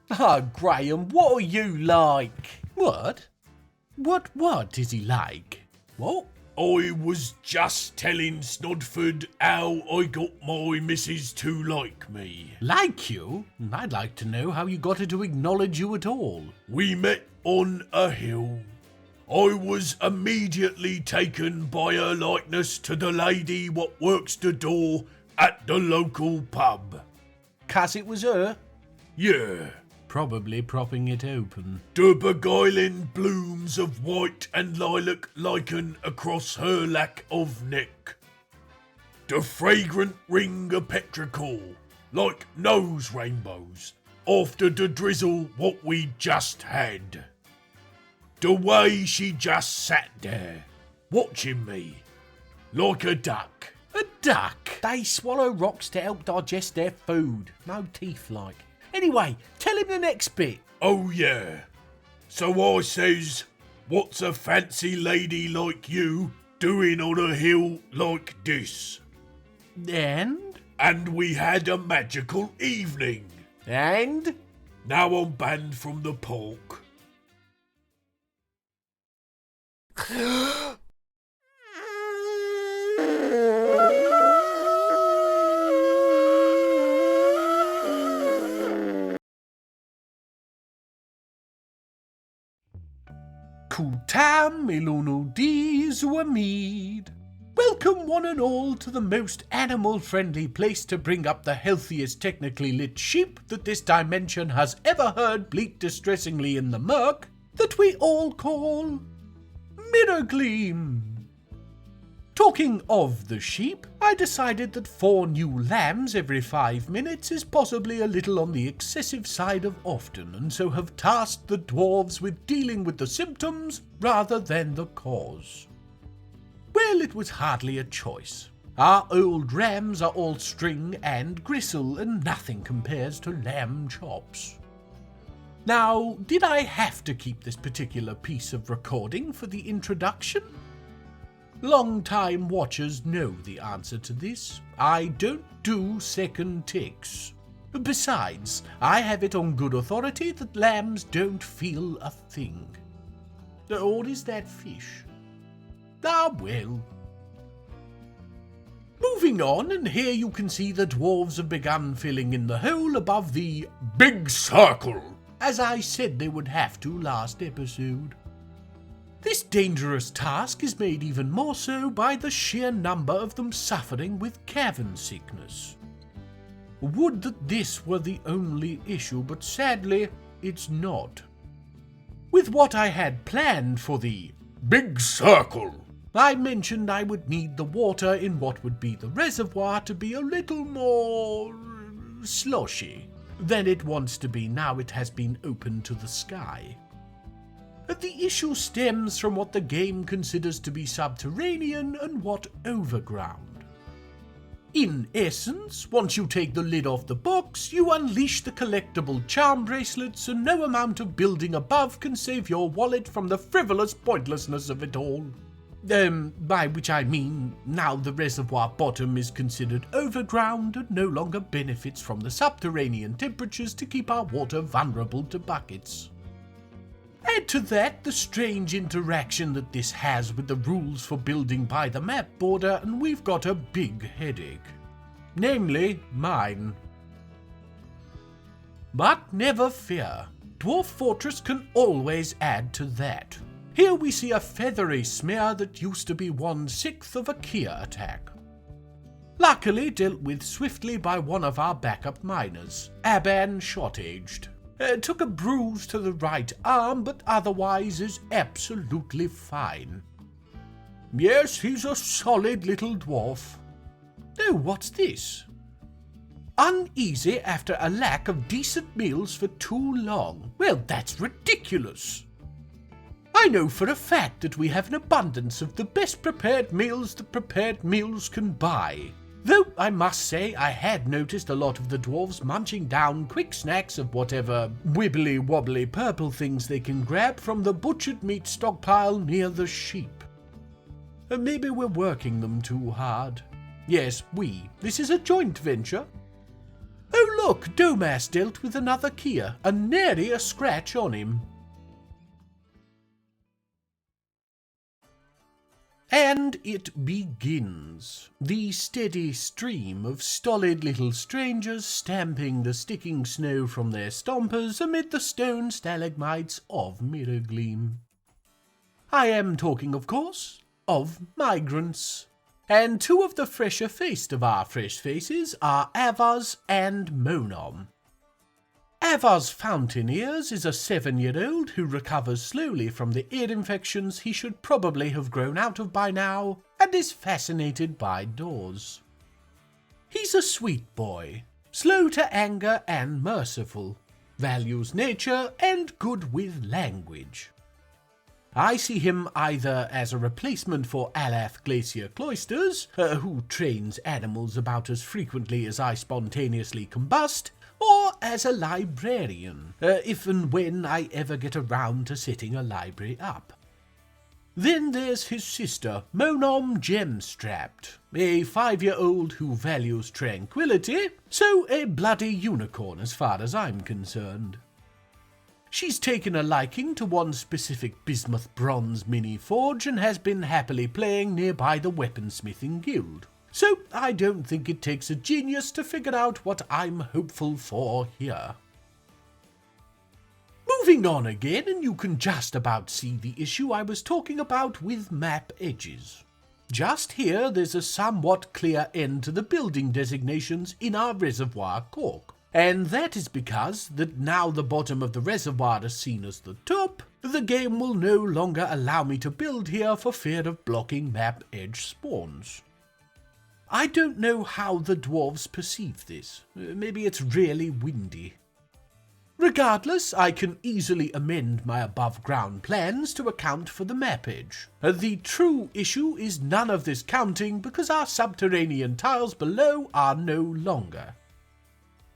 Ah, Graham, what are you like? What? What is he like? What? I was just telling Snodford how I got my missus to like me. Like you? I'd like to know how you got her to acknowledge you at all. We met on a hill. I was immediately taken by her likeness to the lady what works the door at the local pub. 'Cause it was her? Yeah. Probably propping it open. The beguiling blooms of white and lilac lichen across her lack of neck. The fragrant ring of petrichor, like nose rainbows, after the drizzle what we just had. The way she just sat there, watching me, like a duck. A duck? They swallow rocks to help digest their food. No teeth like. Anyway, tell him the next bit. Oh yeah. So I says, what's a fancy lady like you doing on a hill like this? And we had a magical evening. And? Now I'm banned from the park. Kutam Iluno Dizuamid. Welcome one and all to the most animal-friendly place to bring up the healthiest technically lit sheep that this dimension has ever heard bleat distressingly in the murk, that we all call Mirrorgleam. Talking of the sheep, I decided that 4 new lambs every 5 minutes is possibly a little on the excessive side of often, and so have tasked the dwarves with dealing with the symptoms rather than the cause. Well, it was hardly a choice. Our old rams are all string and gristle, and nothing compares to lamb chops. Now, did I have to keep this particular piece of recording for the introduction? Long-time watchers know the answer to this. I don't do second takes. Besides, I have it on good authority that lambs don't feel a thing. Or is that fish? Ah, well. Moving on, and here you can see the dwarves have begun filling in the hole above the big circle, as I said they would have to last episode. This dangerous task is made even more so by the sheer number of them suffering with cavern sickness. Would that this were the only issue, but sadly, it's not. With what I had planned for the big circle, I mentioned I would need the water in what would be the reservoir to be a little more sloshy than it wants to be now it has been opened to the sky. The issue stems from what the game considers to be subterranean and what overground. In essence, once you take the lid off the box, you unleash the collectible charm bracelets, and no amount of building above can save your wallet from the frivolous pointlessness of it all. By which I mean, now the reservoir bottom is considered overground and no longer benefits from the subterranean temperatures to keep our water vulnerable to buckets. Add to that the strange interaction that this has with the rules for building by the map border, and we've got a big headache. Namely, mine. But never fear. Dwarf Fortress can always add to that. Here we see a feathery smear that used to be 1/6 of a Kia attack. Luckily dealt with swiftly by one of our backup miners, Aban Shot-Aged. Took a bruise to the right arm, but otherwise is absolutely fine. Yes, he's a solid little dwarf. Oh, what's this? Uneasy after a lack of decent meals for too long. Well, that's ridiculous. I know for a fact that we have an abundance of the best prepared meals that prepared meals can buy. Though I must say I had noticed a lot of the dwarves munching down quick snacks of whatever wibbly-wobbly purple things they can grab from the butchered meat stockpile near the sheep. Maybe we're working them too hard. Yes, this is a joint venture. Oh look, Domas dealt with another Kia, and nary a scratch on him. And it begins. The steady stream of stolid little strangers stamping the sticking snow from their stompers amid the stone stalagmites of Mirrorgleam. I am talking, of course, of migrants. And two of the fresher faced of our fresh faces are Avaz and Monom. Avaz Fountain Ears is a 7-year-old who recovers slowly from the ear infections he should probably have grown out of by now, and is fascinated by doors. He's a sweet boy, slow to anger and merciful, values nature and good with language. I see him either as a replacement for Alath Glacier Cloisters, who trains animals about as frequently as I spontaneously combust, or as a librarian, if and when I ever get around to setting a library up. Then there's his sister, Monom Gemstrapped, a 5-year-old who values tranquility, so a bloody unicorn as far as I'm concerned. She's taken a liking to one specific bismuth bronze mini-forge and has been happily playing nearby the weaponsmithing guild. So I don't think it takes a genius to figure out what I'm hopeful for here. Moving on again, and you can just about see the issue I was talking about with map edges. Just here there's a somewhat clear end to the building designations in our reservoir cork. And that is because that now the bottom of the reservoir is seen as the top, the game will no longer allow me to build here for fear of blocking map edge spawns. I don't know how the dwarves perceive this. Maybe it's really windy. Regardless, I can easily amend my above-ground plans to account for the map edge. The true issue is none of this counting because our subterranean tiles below are no longer.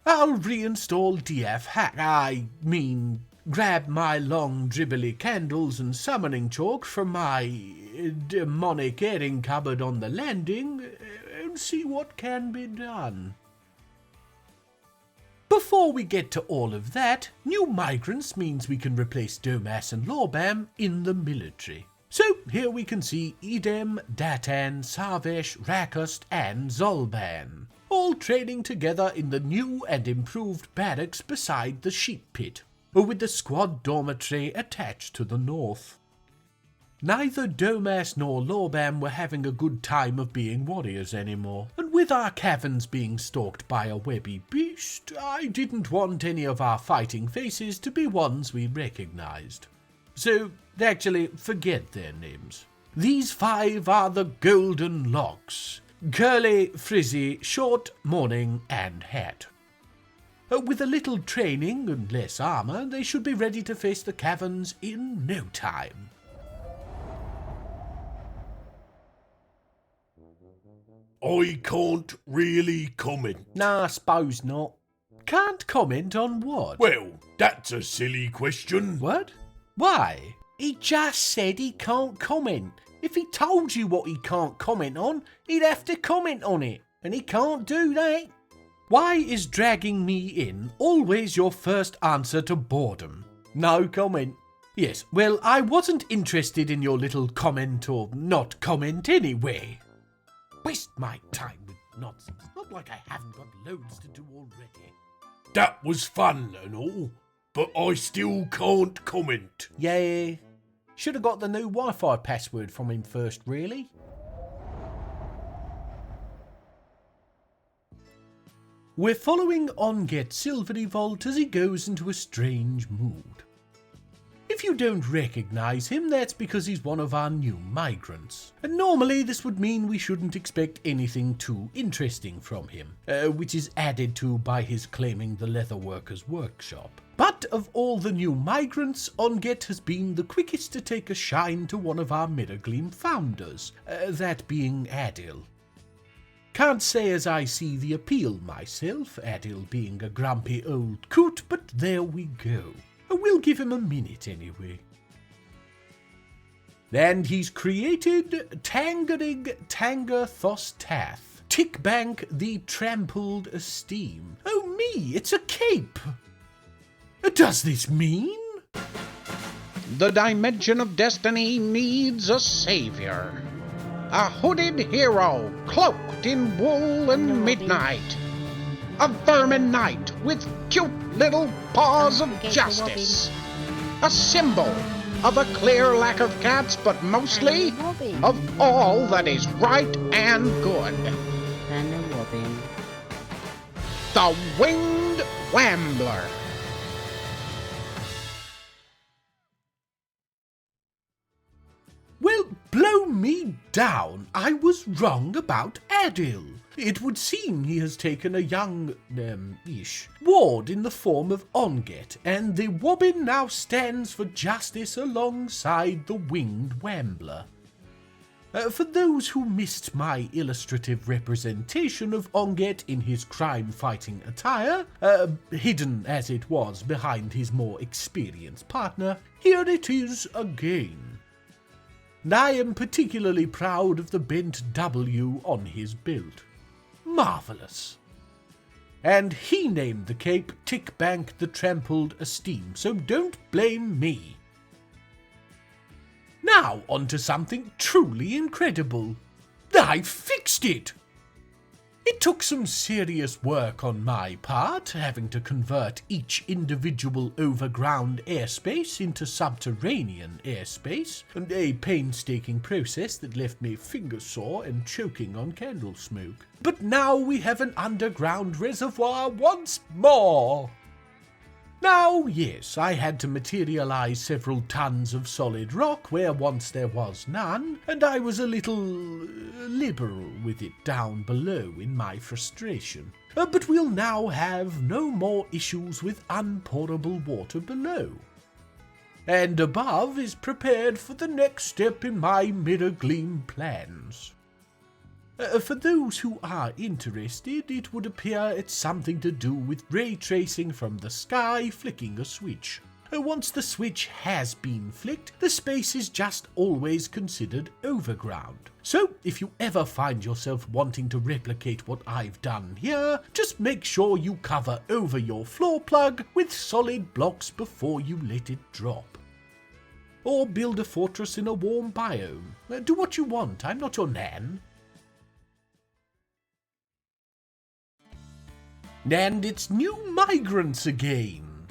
I'll reinstall grab my long dribbly candles and summoning chalk from my demonic airing cupboard on the landing and see what can be done. Before we get to all of that, new migrants means we can replace Domas and Lorbam in the military. So here we can see Edem, Datan, Sarvesh, Rakust and Zolban, all training together in the new and improved barracks beside the sheep pit, with the squad dormitory attached to the north. Neither Domas nor Lorbam were having a good time of being warriors anymore, and with our caverns being stalked by a webby beast, I didn't want any of our fighting faces to be ones we recognized. So, actually, forget their names. These 5 are the Golden Locks: curly, frizzy, short, morning, and hat. With a little training and less armor, they should be ready to face the caverns in no time. I can't really comment. Nah, I suppose not. Can't comment on what? Well, that's a silly question. What? Why? He just said he can't comment. If he told you what he can't comment on, he'd have to comment on it, and he can't do that. Why is dragging me in always your first answer to boredom? No comment. Yes, well, I wasn't interested in your little comment or not comment anyway. Waste my time with nonsense. Not like I haven't got loads to do already. That was fun and all, but I still can't comment. Yeah. Should have got the new Wi-Fi password from him first, really. We're following Onget Silvery Vault as he goes into a strange mood. If you don't recognize him, that's because he's one of our new migrants. And normally this would mean we shouldn't expect anything too interesting from him, which is added to by his claiming the leatherworker's workshop. But of all the new migrants, Onget has been the quickest to take a shine to one of our Mirrorgleam founders, that being Adil. Can't say as I see the appeal myself, Adil being a grumpy old coot, but there we go. We'll give him a minute anyway. And he's created Tangerig Tath, Tickbank the Trampled Esteem. Oh, me, it's a cape. Does this mean? The dimension of destiny needs a savior. A hooded hero cloaked in wool and midnight. A vermin knight with cute little paws of justice. A symbol of a clear lack of cats, but mostly of all that is right and good. And a robin. The Winged Wambler. Well, blow me down. I was wrong about Adil. It would seem he has taken a young, ward in the form of Onget, and the Wobbin now stands for justice alongside the Winged Wambler. For those who missed my illustrative representation of Onget in his crime-fighting attire, hidden as it was behind his more experienced partner, here it is again. I am particularly proud of the bent W on his build. Marvellous. And he named the cape Tickbank the Trampled Esteem, so don't blame me. Now on to something truly incredible. I fixed it! It took some serious work on my part, having to convert each individual overground airspace into subterranean airspace, and a painstaking process that left me finger-sore and choking on candle smoke. But now we have an underground reservoir once more! Now, yes, I had to materialize several tons of solid rock where once there was none, and I was a little liberal with it down below in my frustration. But we'll now have no more issues with unpourable water below. And above is prepared for the next step in my Mirrorgleam plans. For those who are interested, it would appear it's something to do with ray tracing from the sky flicking a switch. Once the switch has been flicked, the space is just always considered overground. So if you ever find yourself wanting to replicate what I've done here, just make sure you cover over your floor plug with solid blocks before you let it drop. Or build a fortress in a warm biome. Do what you want, I'm not your nan. And it's new migrants again.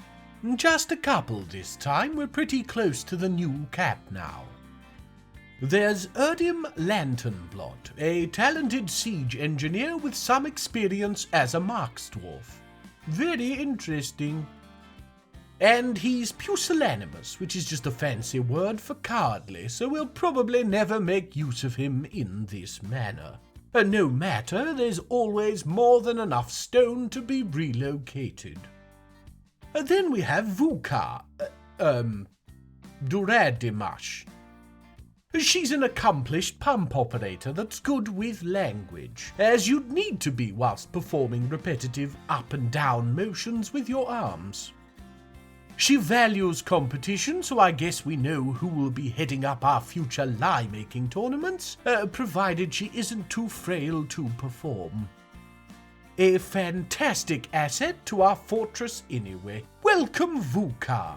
Just a couple this time, we're pretty close to the new cap now. There's Erdim Lanternblot, a talented siege engineer with some experience as a Marks dwarf. Very interesting. And he's pusillanimous, which is just a fancy word for cowardly, so we'll probably never make use of him in this manner. No matter, there's always more than enough stone to be relocated. Then we have Vuka, Duradimash. She's an accomplished pump operator that's good with language, as you'd need to be whilst performing repetitive up and down motions with your arms. She values competition, so I guess we know who will be heading up our future lie-making tournaments, provided she isn't too frail to perform. A fantastic asset to our fortress anyway. Welcome, Vuka!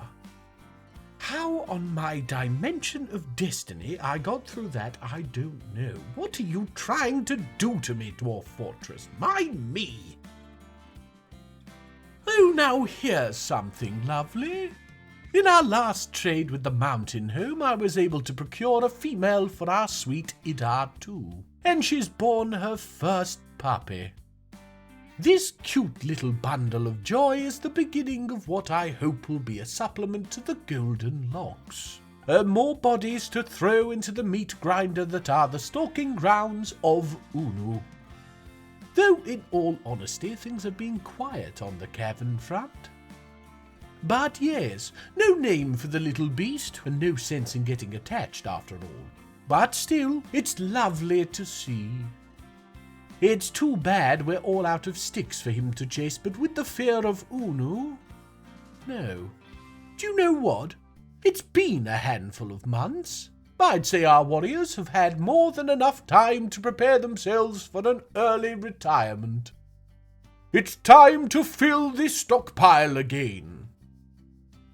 How on my dimension of destiny I got through that, I don't know. What are you trying to do to me, Dwarf Fortress? Mind me! Oh, now here's something lovely. In our last trade with the mountain home, I was able to procure a female for our sweet Idar too, and she's born her first puppy. This cute little bundle of joy is the beginning of what I hope will be a supplement to the golden locks. More bodies to throw into the meat grinder that are the stalking grounds of Unu. Though, in all honesty, things have been quiet on the cavern front. But yes, no name for the little beast, and no sense in getting attached after all. But still, it's lovely to see. It's too bad we're all out of sticks for him to chase, but with the fear of Unu... No. Do you know what? It's been a handful of months. I'd say our warriors have had more than enough time to prepare themselves for an early retirement. It's time to fill the stockpile again.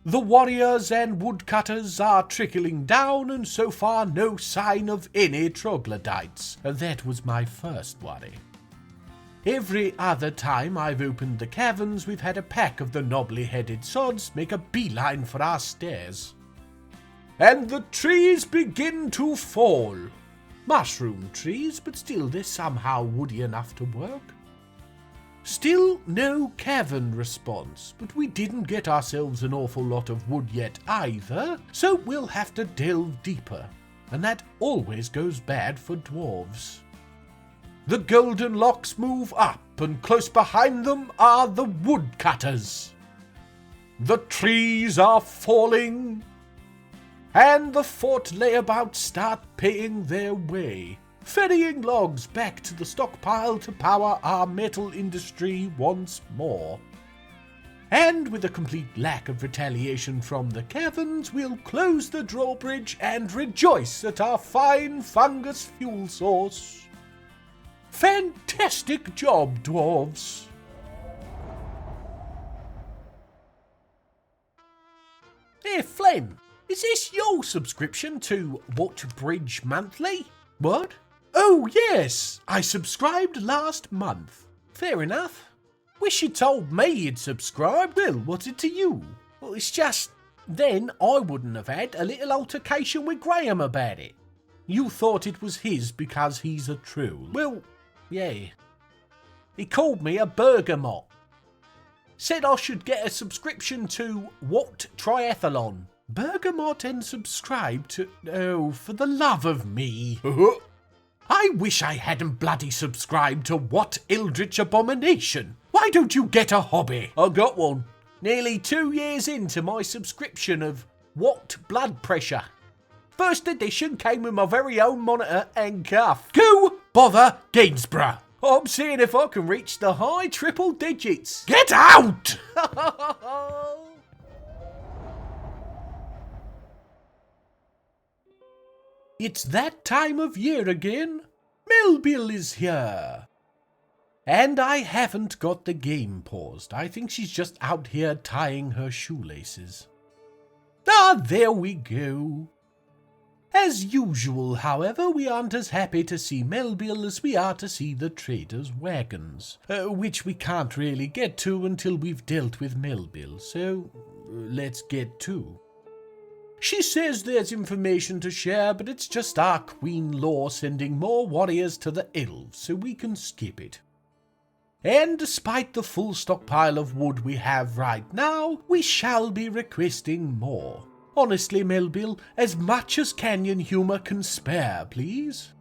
The warriors and woodcutters are trickling down, and so far no sign of any troglodytes. That was my first worry. Every other time I've opened the caverns, we've had a pack of the knobbly-headed sods make a beeline for our stairs. And the trees begin to fall. Mushroom trees, but still they're somehow woody enough to work. Still no cavern response, but we didn't get ourselves an awful lot of wood yet either, so we'll have to delve deeper, and that always goes bad for dwarves. The golden locks move up, and close behind them are the woodcutters. The trees are falling, and the fort layabouts start paying their way, ferrying logs back to the stockpile to power our metal industry once more. And with a complete lack of retaliation from the caverns, we'll close the drawbridge and rejoice at our fine fungus fuel source. Fantastic job, dwarves! Hey, Flem, is this your subscription to Bridge Monthly? What? Oh, yes, I subscribed last month. Fair enough. Wish you told me you'd subscribed. Well, what's it to you? Well, it's just, then I wouldn't have had a little altercation with Graham about it. You thought it was his because he's a troll. Well, yeah. He called me a bergamot. Said I should get a subscription to What Triathlon. Bergamot and subscribe to... Oh, for the love of me. I wish I hadn't bloody subscribed to What Eldritch Abomination. Why don't you get a hobby? I got one. Nearly 2 years into my subscription of What Blood Pressure. First edition came with my very own monitor and cuff. Go bother Gainsborough. I'm seeing if I can reach the high triple digits. Get out! It's that time of year again. Melville is here. And I haven't got the game paused. I think she's just out here tying her shoelaces. Ah, there we go. As usual, however, we aren't as happy to see Melville as we are to see the traders' wagons, which we can't really get to until we've dealt with Melville, so let's get to. She says there's information to share, but it's just our Queen Law sending more warriors to the elves, so we can skip it. And despite the full stockpile of wood we have right now, we shall be requesting more. Honestly, Melville, as much as Canyon Humor can spare, please.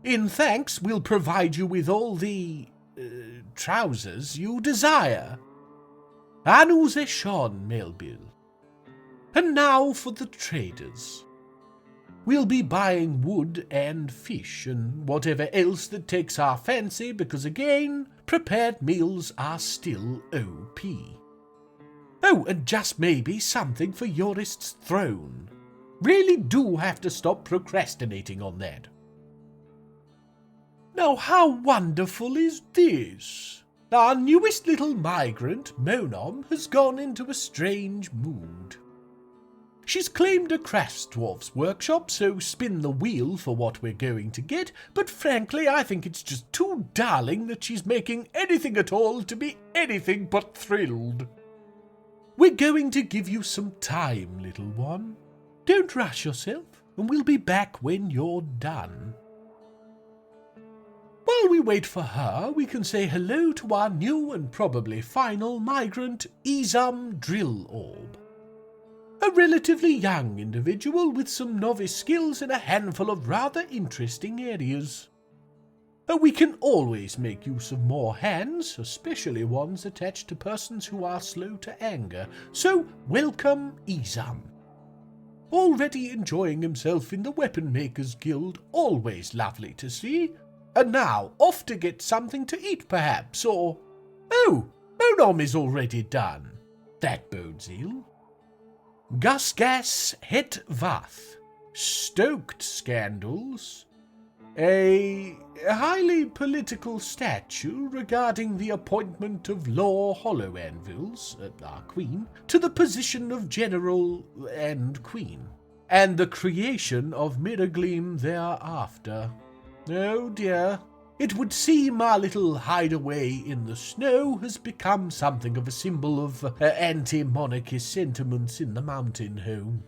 In thanks, we'll provide you with all the... trousers you desire. Nous échange, Melville. And now for the traders. We'll be buying wood and fish and whatever else that takes our fancy because, again, prepared meals are still OP. Oh, and just maybe something for Yorist's throne. Really do have to stop procrastinating on that. Now, how wonderful is this? Our newest little migrant, Monom, has gone into a strange mood. She's claimed a crafts dwarf's workshop, so spin the wheel for what we're going to get, but frankly I think it's just too darling that she's making anything at all to be anything but thrilled. We're going to give you some time, little one. Don't rush yourself, and we'll be back when you're done. While we wait for her, we can say hello to our new and probably final migrant, Izam Drill Orb. A relatively young individual with some novice skills in a handful of rather interesting areas. We can always make use of more hands, especially ones attached to persons who are slow to anger, so welcome Izam. Already enjoying himself in the Weapon Makers Guild, always lovely to see. And now, off to get something to eat perhaps, or... Oh, Monom is already done. That bodes ill. Gusgas het vath. Stoked scandals. A highly political statue regarding the appointment of Lord Hollowanvils, our queen, to the position of general and queen, and the creation of Mirrorgleam thereafter. Oh dear. It would seem our little hideaway in the snow has become something of a symbol of anti-monarchist sentiments in the mountain home.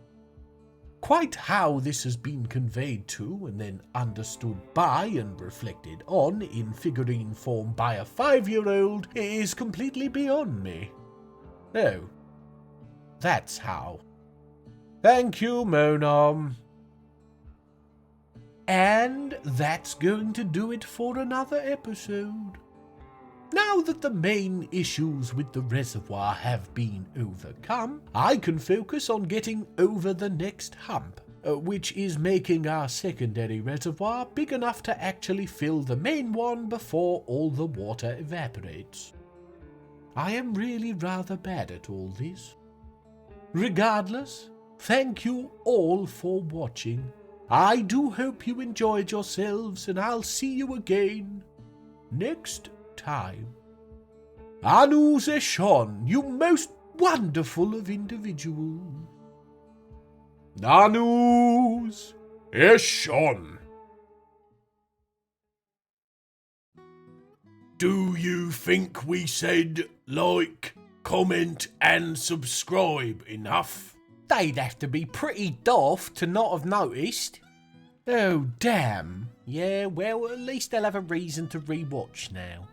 Quite how this has been conveyed to and then understood by and reflected on in figurine form by a 5-year-old is completely beyond me. Oh, that's how. Thank you, Monom. And that's going to do it for another episode. Now that the main issues with the reservoir have been overcome, I can focus on getting over the next hump, which is making our secondary reservoir big enough to actually fill the main one before all the water evaporates. I am really rather bad at all this. Regardless, thank you all for watching. I do hope you enjoyed yourselves, and I'll see you again next time. Anu Zeshon, you most wonderful of individuals. Nanus Eshon. Do you think we said like, comment and subscribe enough? They'd have to be pretty daft to not have noticed. Oh, damn. Yeah, well, at least they'll have a reason to rewatch now.